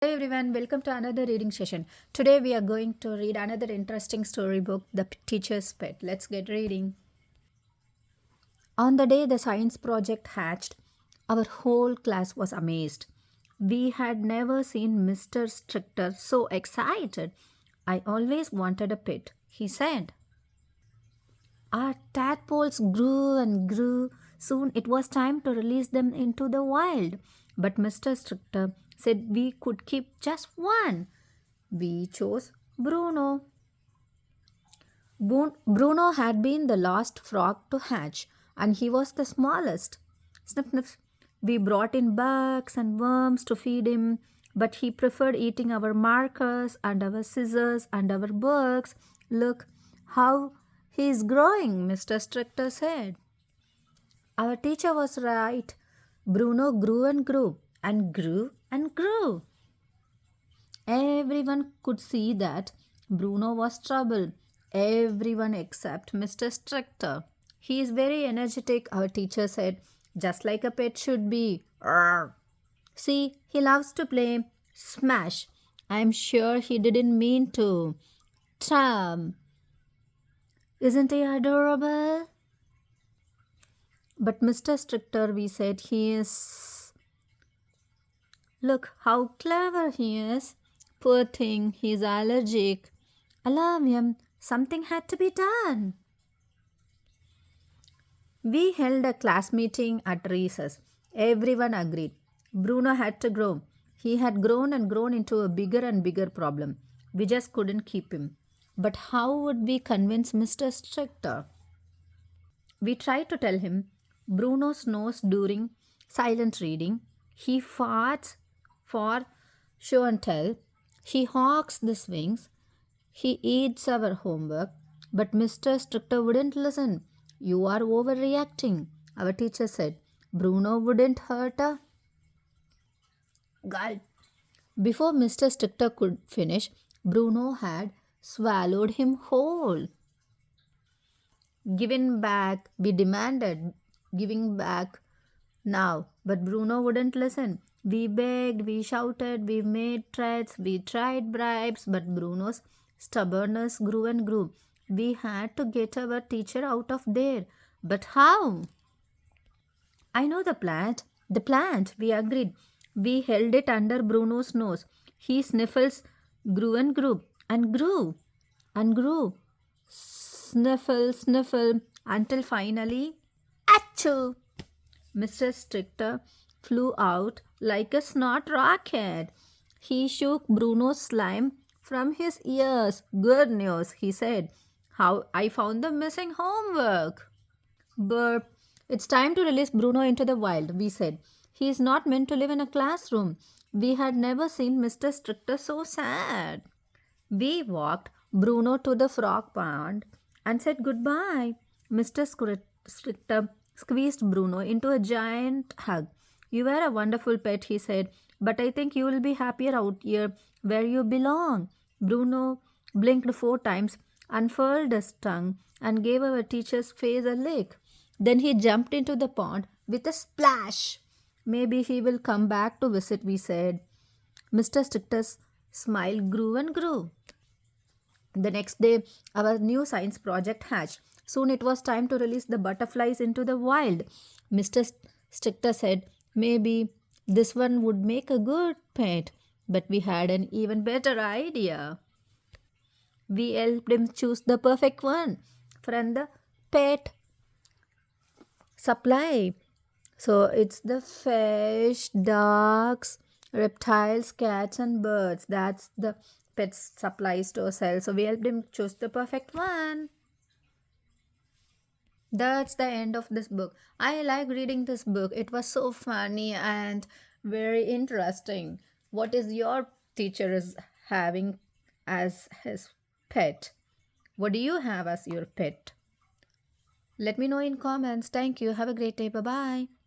Hey everyone, welcome to another reading session. Today we are going to read another interesting storybook, The Teacher's Pet. Let's get reading. On the day the science project hatched, our whole class was amazed. We had never seen Mr. Stricker so excited. I always wanted a pet, he said. Our tadpoles grew and grew. Soon it was time to release them into the wild. But Mr. Stricker said we could keep just one. We chose Bruno. Bruno had been the last frog to hatch, and he was the smallest. Snip, snip. We brought in bugs and worms to feed him, but he preferred eating our markers and our scissors and our books. Look how he is growing, Mr. Stricker said. Our teacher was right. Bruno grew and grew and grew and grew. Everyone could see that Bruno was trouble. Everyone except Mr. Stricker. He is very energetic, our teacher said, just like a pet should be. Arr. See, he loves to play smash. I'm sure he didn't mean to. Tom, isn't he adorable? But Mr. Stricker, we said, he is. Look how clever he is. Poor thing, he's allergic. I love him. Something had to be done. We held a class meeting at recess. Everyone agreed. Bruno had to grow. He had grown and grown into a bigger and bigger problem. We just couldn't keep him. But how would we convince Mr. Stricker? We tried to tell him Bruno snores during silent reading. He farts for show and tell. He hawks the swings. He eats our homework. But Mr. Stricker wouldn't listen. You are overreacting, our teacher said. Bruno wouldn't hurt a gulp. Before Mr. Stricker could finish, Bruno had swallowed him whole. Given back, we demanded, giving back now. But Bruno wouldn't listen. We begged, we shouted, we made threats, we tried bribes, but Bruno's stubbornness grew and grew. We had to get our teacher out of there. But how? I know the plant. The plant, we agreed. We held it under Bruno's nose. He sniffles, grew and grew, and grew, and grew. Sniffle, sniffle, until finally, achoo! Mr. Stricker flew out like a snot rocket. He shook Bruno's slime from his ears. Good news, he said. How I found the missing homework. Burp. It's time to release Bruno into the wild, we said. He is not meant to live in a classroom. We had never seen Mr. Stricker so sad. We walked Bruno to the frog pond and said goodbye. Mr. Stricker squeezed Bruno into a giant hug. You were a wonderful pet, he said, but I think you will be happier out here where you belong. Bruno blinked 4 times, unfurled his tongue, and gave our teacher's face a lick. Then he jumped into the pond with a splash. Maybe he will come back to visit, we said. Mr. Stricter's smile grew and grew. The next day, our new science project hatched. Soon it was time to release the butterflies into the wild. Mr. Stricker said, maybe this one would make a good pet. But we had an even better idea. We helped him choose the perfect one from the pet supply. So it's the fish, ducks, reptiles, cats, and birds. That's the pet supply store sell. So we helped him choose the perfect one. That's the end of this book. I like reading this book. It was so funny and very interesting. What is your teacher is having as his pet? What do you have as your pet? Let me know in comments. Thank you. Have a great day. Bye bye.